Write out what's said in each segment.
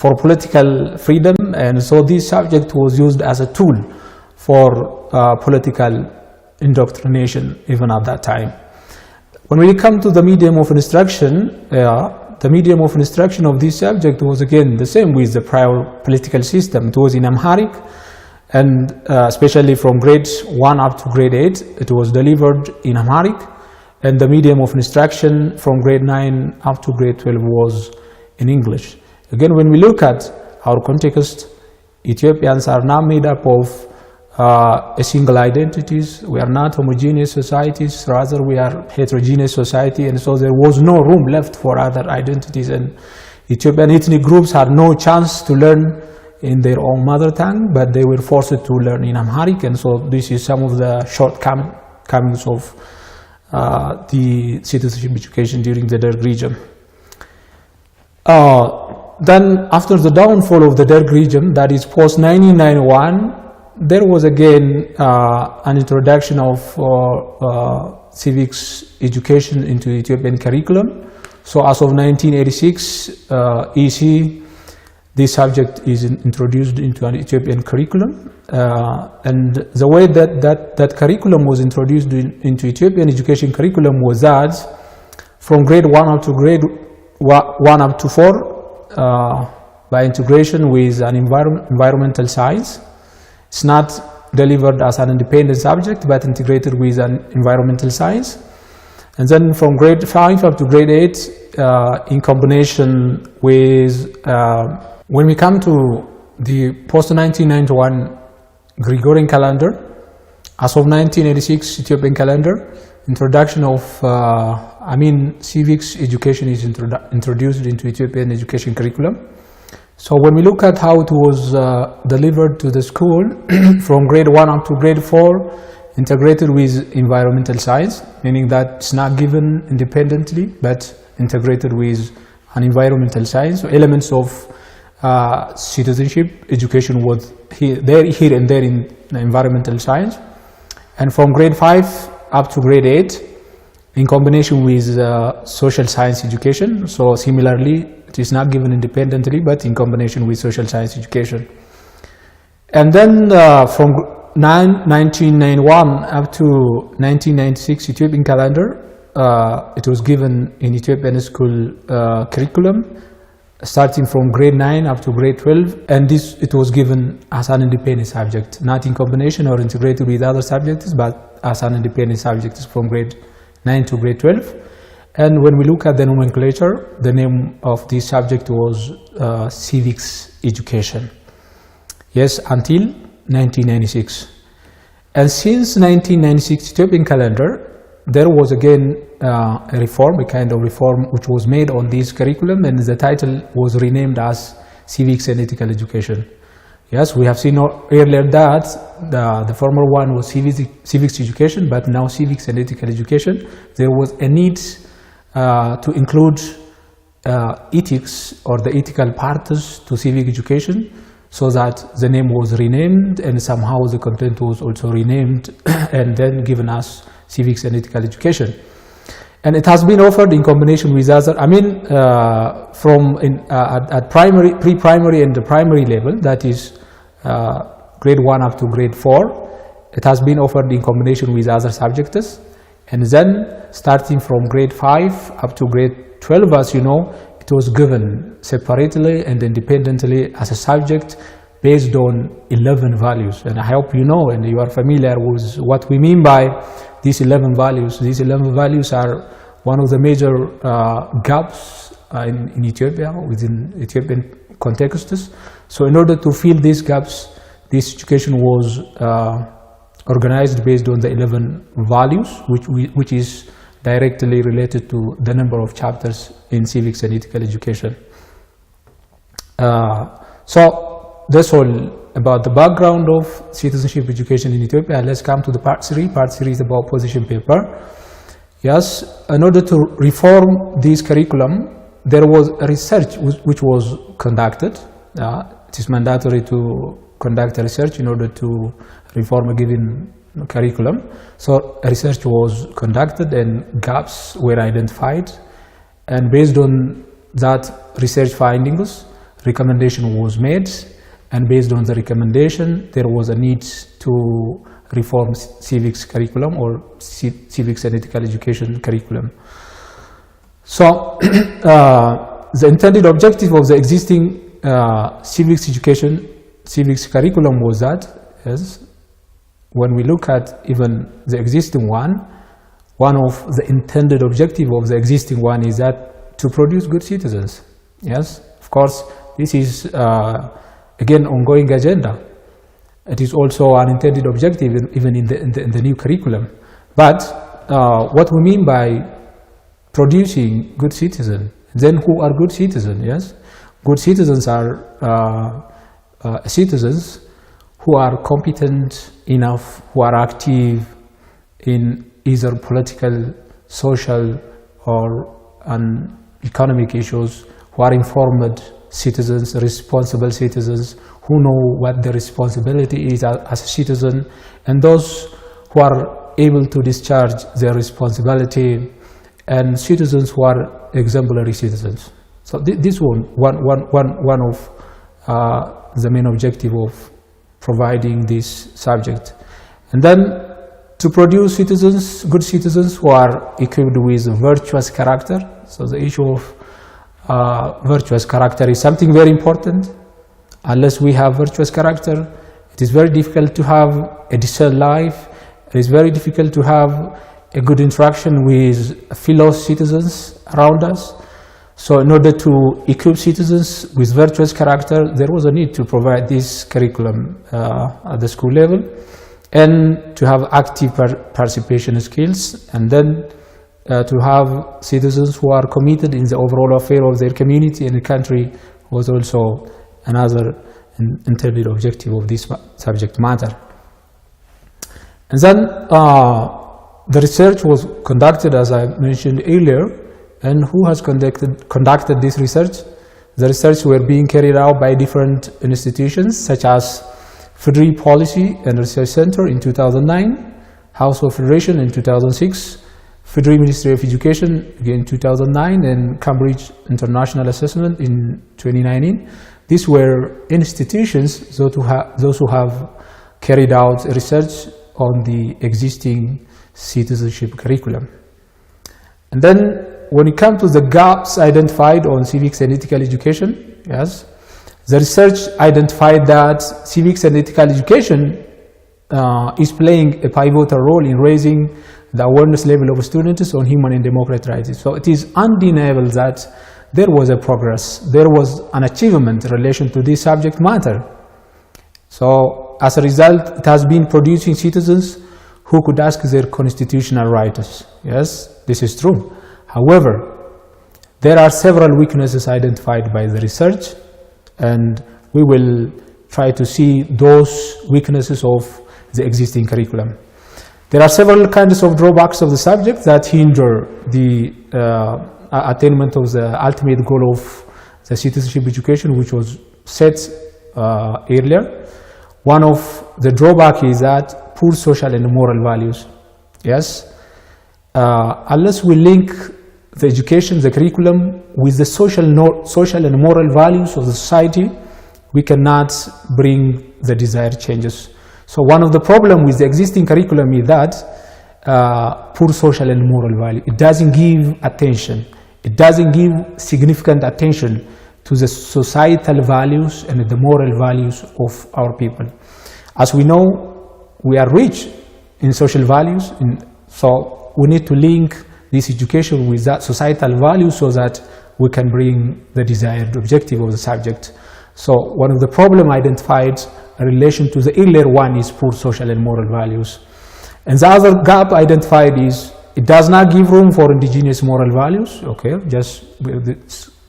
for political freedom, and so this subject was used as a tool for political indoctrination even at that time. When we come to the medium of instruction, the medium of instruction of this subject was again the same with the prior political system. It was in Amharic, and especially from grade 1 up to grade 8, it was delivered in Amharic, and the medium of instruction from grade 9 up to grade 12 was in English. Again, when we look at our context, Ethiopians are now made up of a single identities. We are not homogeneous societies, rather we are heterogeneous society, and so there was no room left for other identities, and Ethiopian ethnic groups had no chance to learn in their own mother tongue, but they were forced to learn in Amharic, and so this is some of the shortcomings of the citizenship education during the Derg regime. Then after the downfall of the Derg regime, that is post 1991, there was again an introduction of civics education into Ethiopian curriculum. So as of 1986 EC, this subject is introduced into an Ethiopian curriculum, and the way that curriculum was introduced into Ethiopian education curriculum was that from grade 1 up to grade 1 up to 4, by integration with an environmental science. It's not delivered as an independent subject, but integrated with an environmental science. And then from grade 5 up to grade 8, in combination with, when we come to the post-1991 Gregorian calendar, as of 1986 Ethiopian calendar, introduction of, civics education is introduced into Ethiopian education curriculum. So when we look at how it was delivered to the school, from grade 1 up to grade 4, integrated with environmental science, meaning that it's not given independently, but integrated with an environmental science. So elements of citizenship education was here and there in the environmental science. And from grade 5 up to grade 8, in combination with social science education. So similarly, it is not given independently, but in combination with social science education. And then from 1991 up to 1996 Ethiopian calendar, it was given in Ethiopian school curriculum, starting from grade 9 up to grade 12, and it was given as an independent subject, not in combination or integrated with other subjects, but as an independent subject from grade 9 to grade 12. And when we look at the nomenclature, the name of this subject was civics education. Yes, until 1996. And since 1996 Ethiopian calendar, there was again a reform, a kind of reform which was made on this curriculum, and the title was renamed as Civics and Ethical Education. Yes, we have seen earlier that the former one was civics education, but now civics and ethical education. There was a need to include ethics or the ethical parts to civic education, so that the name was renamed, and somehow the content was also renamed and then given as civics and ethical education. And it has been offered in combination with other, at primary, pre-primary and the primary level, that is grade 1 up to grade 4, it has been offered in combination with other subjects. And then starting from grade 5 up to grade 12, as you know, it was given separately and independently as a subject based on 11 values. And I hope you know and you are familiar with what we mean by these 11 values. These 11 values are one of the major gaps in Ethiopia, within Ethiopian contexts. So in order to fill these gaps, this education was organized based on the 11 values, which is directly related to the number of chapters in civics and ethical education. So that's all about the background of citizenship education in Ethiopia. Let's come to the part 3. Part 3 is about position paper. Yes, in order to reform this curriculum, there was a research which was conducted. It is mandatory to conduct a research in order to reform a given curriculum. So a research was conducted and gaps were identified, and based on that research findings, recommendation was made, and based on the recommendation, there was a need to reform civics curriculum or civics and ethical education curriculum. So the intended objective of the existing civics curriculum was that, yes, when we look at even the existing one of the intended objective of the existing one is that to produce good citizens. Yes, of course, this is again ongoing agenda. It is also an intended objective even in the new curriculum. But what we mean by producing good citizens, then who are good citizens? Yes, good citizens are citizens who are competent enough, who are active in either political, social, or economic issues, who are informed citizens, responsible citizens, who know what their responsibility is as a citizen, and those who are able to discharge their responsibility, and citizens who are exemplary citizens. So this one of the main objective of providing this subject. And then to produce citizens, good citizens who are equipped with virtuous character. So the issue of virtuous character is something very important. Unless we have virtuous character, it is very difficult to have a decent life. It is very difficult to have a good interaction with fellow citizens around us. So in order to equip citizens with virtuous character, there was a need to provide this curriculum at the school level, and to have active participation skills, and then to have citizens who are committed in the overall affair of their community and the country was also another intended objective of this subject matter. And then the research was conducted, as I mentioned earlier. And who has conducted this research? The research were being carried out by different institutions such as Federal Policy and Research Center in 2009, House of Federation in 2006, Federal Ministry of Education again in 2009, and Cambridge International Assessment in 2019. These were institutions, those who have carried out research on the existing citizenship curriculum. And then when it comes to the gaps identified on civics and ethical education, yes, the research identified that civics and ethical education is playing a pivotal role in raising the awareness level of students on human and democratic rights. So it is undeniable that there was a progress, there was an achievement in relation to this subject matter. So as a result, it has been producing citizens who could ask their constitutional rights. Yes, this is true. However, there are several weaknesses identified by the research, and we will try to see those weaknesses of the existing curriculum. There are several kinds of drawbacks of the subject that hinder the attainment of the ultimate goal of the citizenship education, which was set earlier. One of the drawbacks is that poor social and moral values. Yes, unless we link the education, the curriculum, with the social and moral values of the society, we cannot bring the desired changes. So one of the problems with the existing curriculum is that poor social and moral value. It doesn't give attention. It doesn't give significant attention to the societal values and the moral values of our people. As we know, we are rich in social values, so we need to link this education with that societal value so that we can bring the desired objective of the subject. So one of the problems identified in relation to the earlier one is poor social and moral values. And the other gap identified is it does not give room for indigenous moral values. Okay, just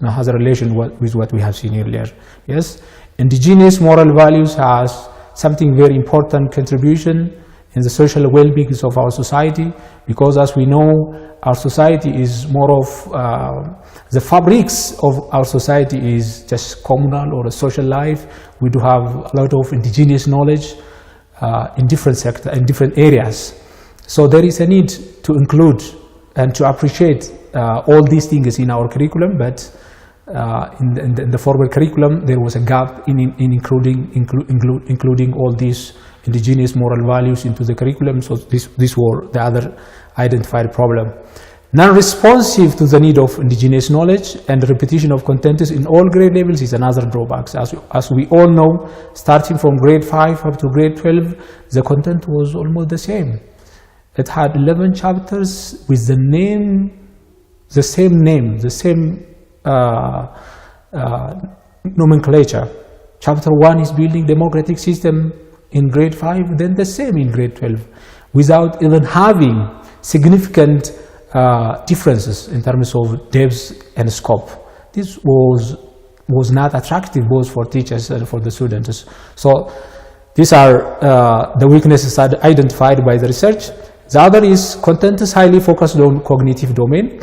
has a relation with what we have seen earlier. Yes, indigenous moral values has something very important contribution in the social well-being of our society, because as we know, our society is more of the fabrics of our society is just communal or a social life. We do have a lot of indigenous knowledge in different sectors, in different areas. So there is a need to include and to appreciate all these things in our curriculum, but In the former curriculum, there was a gap in including all these indigenous moral values into the curriculum. So these were the other identified problem. Non-responsive to the need of indigenous knowledge and the repetition of contents in all grade levels is another drawback. As we all know, starting from grade 5 up to grade 12, the content was almost the same. It had 11 chapters with the same nomenclature. Chapter 1 is building democratic system in grade 5, then the same in grade 12, without even having significant differences in terms of depth and scope. This was not attractive both for teachers and for the students. So these are the weaknesses identified by the research. The other is content is highly focused on cognitive domain.